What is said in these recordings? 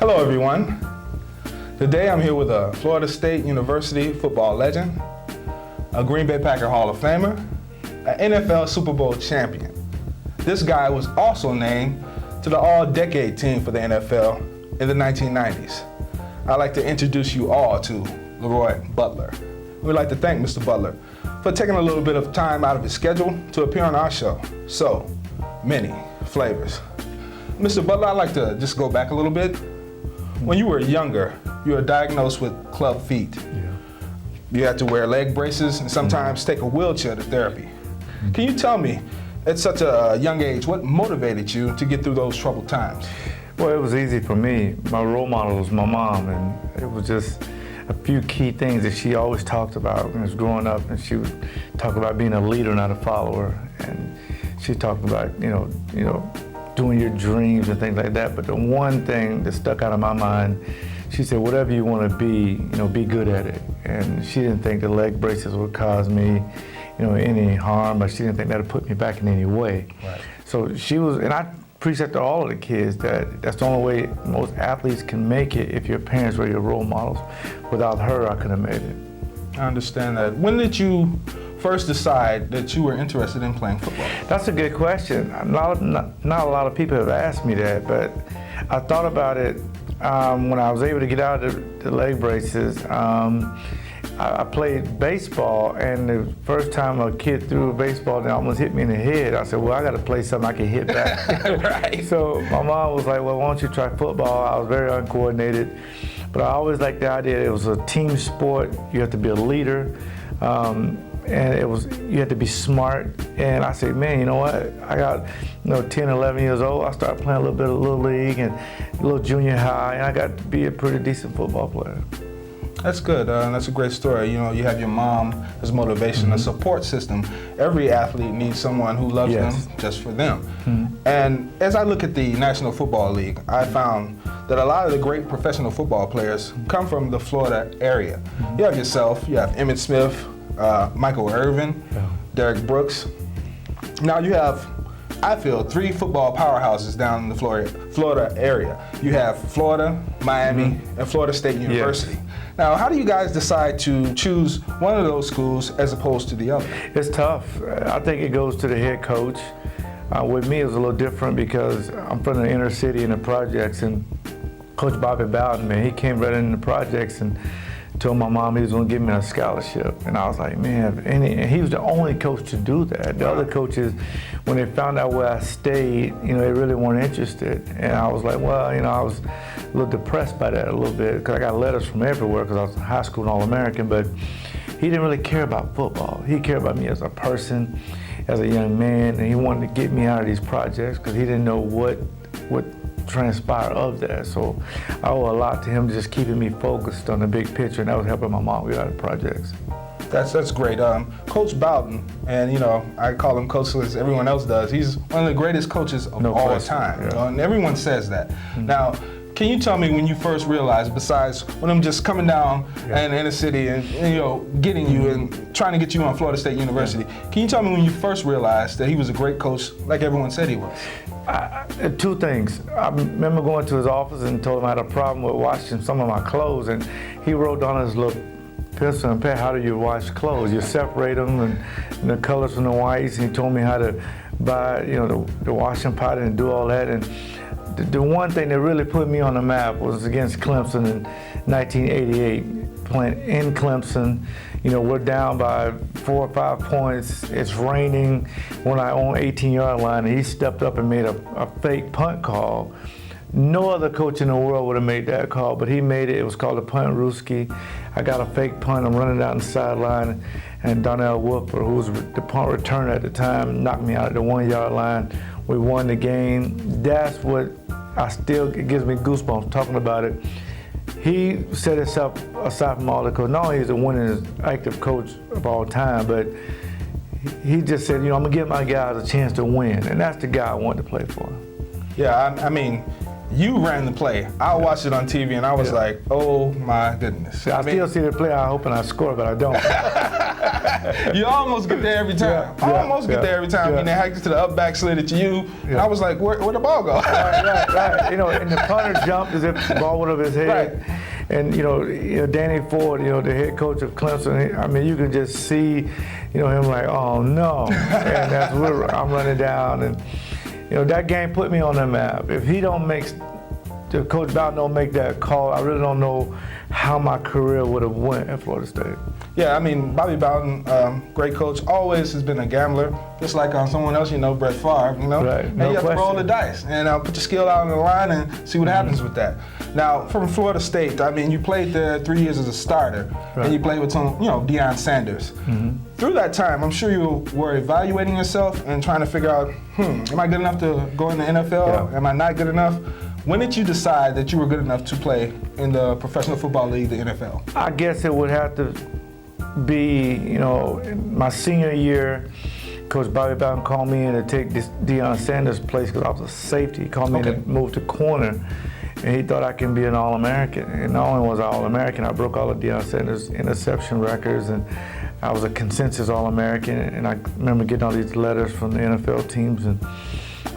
Hello everyone. Today I'm here with a Florida State University football legend, a Green Bay Packer Hall of Famer, an NFL Super Bowl champion. This guy was also named to the All-Decade team for the NFL in the 1990s. I'd like to introduce you all to LeRoy Butler. We'd like to thank Mr. Butler for taking a little bit of time out of his schedule to appear on our show. So many flavors. Mr. Butler, I'd like to just go back a little bit. When you were younger, you were diagnosed with club feet. Yeah. You had to wear leg braces and sometimes take a wheelchair to therapy. Can you tell me, at such a young age, what motivated you to get through those troubled times? Well, it was easy for me. My role model was my mom, and it was just a few key things that she always talked about when I was growing up. And she would talk about being a leader, not a follower. And she talked about, you know, doing your dreams and things like that. But the one thing that stuck out of my mind, she said, whatever you want to be good at it. And she didn't think the leg braces would cause me, any harm, but she didn't think that would put me back in any way. Right. So she was, and I preach that to all of the kids, that's the only way most athletes can make it if your parents were your role models. Without her, I couldn't have made it. I understand that. When did you first decide that you were interested in playing football? That's a good question. Not a lot of people have asked me that, but I thought about it when I was able to get out of the leg braces. I played baseball, and the first time a kid threw a baseball that almost hit me in the head, I said, well, I got to play something I can hit back. Right. So my mom was like, well, why don't you try football? I was very uncoordinated, but I always liked the idea that it was a team sport. You have to be a leader. And you had to be smart. And I said, man, you know what? I got 10, 11 years old. I started playing a little bit of Little League and a little junior high, and I got to be a pretty decent football player. That's good. That's a great story. You have your mom as motivation, a support system. Every athlete needs someone who loves them just for them. And as I look at the National Football League, I found that a lot of the great professional football players come from the Florida area. You have yourself, you have Emmitt Smith, Michael Irvin, Derek Brooks. Now you have, I feel, 3 football powerhouses down in the Florida area. You have Florida, Miami, and Florida State University. Yes. Now, how do you guys decide to choose one of those schools as opposed to the other? It's tough. I think it goes to the head coach. With me, it was a little different because I'm from the inner city in the projects, and Coach Bobby Bowden, man, he came right in the projects and told my mom he was going to give me a scholarship. And I was like, man, and he was the only coach to do that. The other coaches, when they found out where I stayed, they really weren't interested. And I was like, well, I was a little depressed by that a little bit because I got letters from everywhere because I was in high school and All-American, but he didn't really care about football. He cared about me as a person, as a young man, and he wanted to get me out of these projects because he didn't know what transpire of that. So I owe a lot to him just keeping me focused on the big picture, and that was helping my mom get out of projects. That's great. Coach Bowden, and I call him Coach as everyone else does, he's one of the greatest coaches of all time. And everyone says that. Now, can you tell me when you first realized, besides when I'm just coming down in the city and getting you and trying to get you on Florida State University, can you tell me when you first realized that he was a great coach like everyone said he was? 2 things. I remember going to his office and told him I had a problem with washing some of my clothes, and he wrote down his little pencil and pad, how do you wash clothes? You separate them and the colors from the whites, and he told me how to buy the washing powder and do all that. And the one thing that really put me on the map was against Clemson in 1988, playing in Clemson. We're down by 4 or 5 points. It's raining. We're on 18-yard line, and he stepped up and made a fake punt call. No other coach in the world would have made that call, but he made it. It was called a punt rooski. I got a fake punt. I'm running down the sideline, and Donnell Wolfer, who was the punt returner at the time, knocked me out at the 1-yard line. We won the game. That's what it gives me goosebumps talking about it. He set himself aside from all the coaches. Not only is he the winningest active coach of all time, but he just said, I'm going to give my guys a chance to win, and that's the guy I wanted to play for. Yeah, I mean, you ran the play. I watched it on TV, and I was like, oh my goodness. I still see the play. I'm hoping I score, but I don't. You almost get there every time. Almost get there every time. And they hike to the up back slid it to you. And I was like, where the ball go? Right. You know, and the punter jumped as if the ball went over his head. Right. And you know, Danny Ford, the head coach of Clemson. I mean, you can just see, him like, oh no. And that's where I'm running down, and that game put me on the map. If he don't make, if Coach Bowden don't make that call, I really don't know how my career would have went at Florida State. Yeah, I mean, Bobby Bowden, great coach, always has been a gambler, just like someone else, Brett Favre, Right, and no you have to roll the question. dice and put your skill out on the line and see what happens with that. Now, from Florida State, I mean, you played there 3 years as a starter, and you played with some, Deion Sanders. Through that time, I'm sure you were evaluating yourself and trying to figure out, am I good enough to go in the NFL? Am I not good enough? When did you decide that you were good enough to play in the Professional Football League, the NFL? I guess it would have to be, my senior year. Coach Bobby Bowden called me in to take this Deion Sanders' place because I was a safety. He called me in to move to corner, and he thought I can be an All-American. And not only was I All-American, I broke all of Deion Sanders' interception records, and I was a consensus All-American. And I remember getting all these letters from the NFL teams, and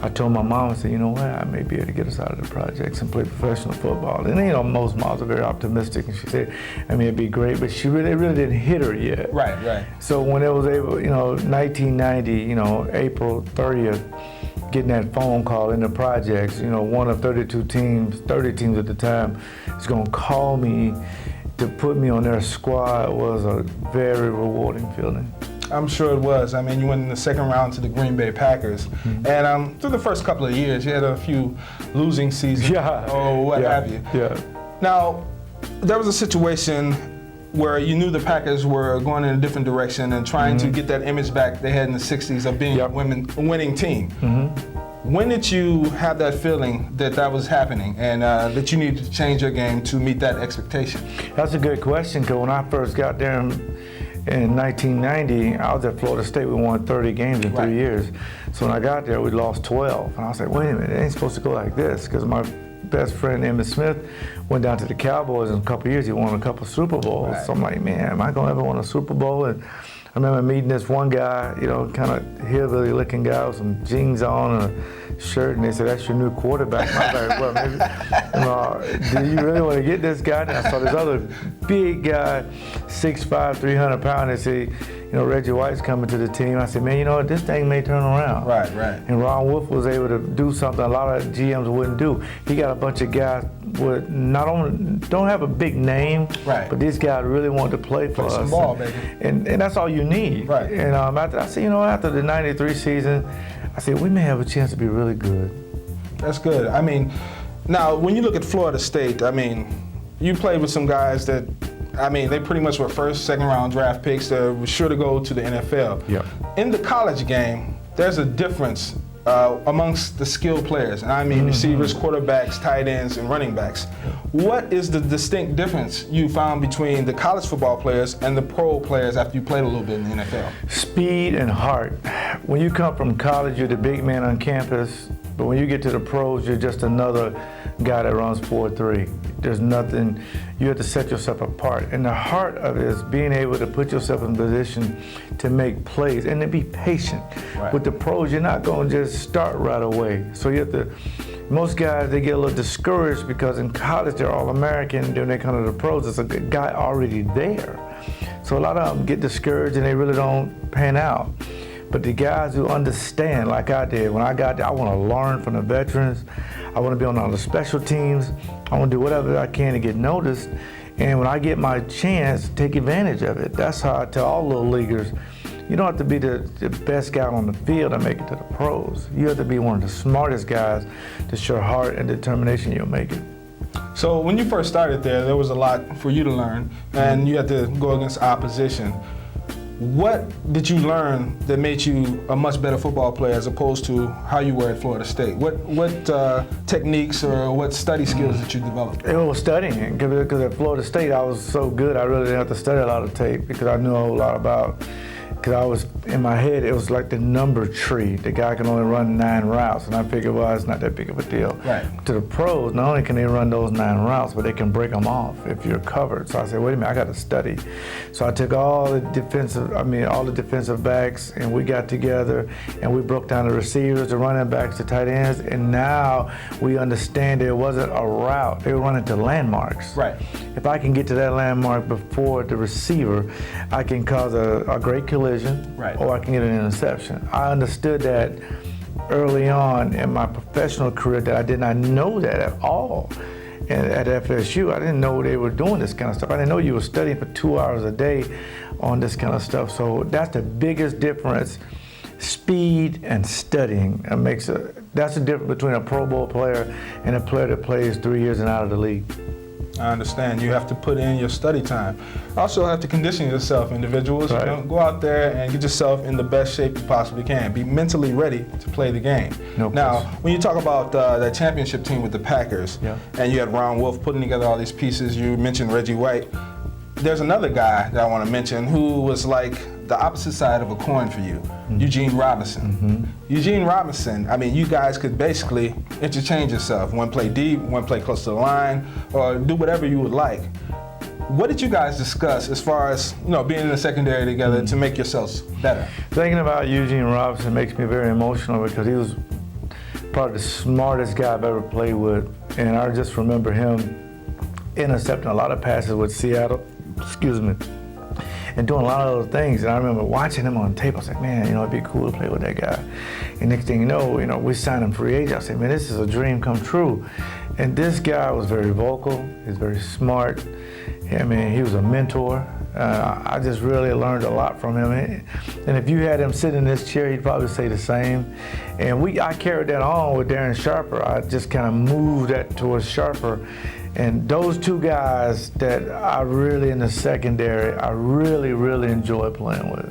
I told my mom, I said, you know what, I may be able to get us out of the projects and play professional football. And most moms are very optimistic, and she said, it'd be great, but it really didn't hit her yet. Right. So when it was able, 1990, April 30th, getting that phone call in the projects, one of 32 teams, 30 teams at the time, is gonna call me to put me on their squad was a very rewarding feeling. I'm sure it was. I mean, you went in the second round to the Green Bay Packers, and through the first couple of years, you had a few losing seasons or what have you. Yeah. Now, there was a situation where you knew the Packers were going in a different direction and trying to get that image back they had in the 60s of being a winning team. When did you have that feeling that was happening and that you needed to change your game to meet that expectation? That's a good question, because when I first got there in 1990, I was at Florida State. We won 30 games in 3 years. So when I got there, we lost 12. And I was like, wait a minute, it ain't supposed to go like this, because my best friend, Emmitt Smith, went down to the Cowboys in a couple of years. He won a couple of Super Bowls. So I'm like, man, am I going to ever win a Super Bowl? And I remember meeting this one guy, kind of hillbilly-looking guy with some jeans on and a shirt, and they said, that's your new quarterback. And I was like, well, maybe, do you really want to get this guy? And I saw this other big guy, 6'5", 300 pounds. They said, Reggie White's coming to the team. I said, man, this thing may turn around. Right. And Ron Wolf was able to do something a lot of GMs wouldn't do. He got a bunch of guys with don't have a big name, but these guys really want to play for us. Some ball, baby. And that's all you need. Right. And after the '93 season, I said, we may have a chance to be really good. That's good. I mean, now when you look at Florida State, I mean, you played with some guys that, they pretty much were first, second round draft picks that were sure to go to the NFL. Yeah. In the college game, there's a difference amongst the skilled players. And I mean receivers, quarterbacks, tight ends, and running backs. What is the distinct difference you found between the college football players and the pro players after you played a little bit in the NFL? Speed and heart. When you come from college, you're the big man on campus, but when you get to the pros, you're just another guy that runs 4.3. There's nothing, you have to set yourself apart. And the heart of it is being able to put yourself in position to make plays and to be patient. With the pros, you're not going to just start right away. So you have to, most guys, they get a little discouraged because in college they're All-American, then they come to the pros, there's a good guy already there. So a lot of them get discouraged and they really don't pan out. But the guys who understand, like I did, when I got there, I want to learn from the veterans. I want to be on all the special teams. I want to do whatever I can to get noticed. And when I get my chance, take advantage of it. That's how I tell all little leaguers, you don't have to be the best guy on the field to make it to the pros. You have to be one of the smartest guys to show heart and determination you'll make it. So when you first started there was a lot for you to learn, and you had to go against opposition. What did you learn that made you a much better football player as opposed to how you were at Florida State? What techniques or what study skills did you develop? It was studying, because at Florida State I was so good I really didn't have to study a lot of tape because I knew a whole lot about because I was, in my head, it was like the number tree. The guy can only run 9 routes, and I figured, well, it's not that big of a deal. Right. To the pros, not only can they run those 9 routes, but they can break them off if you're covered. So I said, wait a minute, I got to study. So I took all the defensive backs, and we got together, and we broke down the receivers, the running backs, the tight ends, and now we understand it wasn't a route. They were running to landmarks. Right. If I can get to that landmark before the receiver, I can cause a great collision, right, or I can get an interception. I understood that early on in my professional career that I did not know that at all. And at FSU, I didn't know they were doing this kind of stuff. I didn't know you were studying for 2 hours a day on this kind of stuff. So that's the biggest difference, speed and studying. That's the difference between a Pro Bowl player and a player that plays 3 years and out of the league. I understand. You have to put in your study time. Also have to condition yourself, individuals. Right. Go out there and get yourself in the best shape you possibly can. Be mentally ready to play the game. No now, question. when you talk about that championship team with the Packers, Yeah. and you had Ron Wolf putting together all these pieces, you mentioned Reggie White. There's another guy that I want to mention who was like the opposite side of a coin for you, Eugene Robinson. Eugene Robinson, I mean, you guys could basically interchange yourself. One play deep, one play close to the line, or do whatever you would like. What did you guys discuss as far as being in the secondary together to make yourselves better? Thinking about Eugene Robinson makes me very emotional because he was probably the smartest guy I've ever played with, and I just remember him intercepting a lot of passes with Seattle, and doing a lot of those things. And I remember watching him on tape. I was like, man, it'd be cool to play with that guy. And next thing you know, we signed him free agent. I said, man, this is a dream come true. And this guy was very vocal. He's very smart. I mean, he was a mentor. I just really learned a lot from him. And if you had him sit in this chair, he'd probably say the same. And I carried that on with Darren Sharper. I just kind of moved that towards Sharper. And those two guys that I really, in the secondary, I really, really enjoy playing with.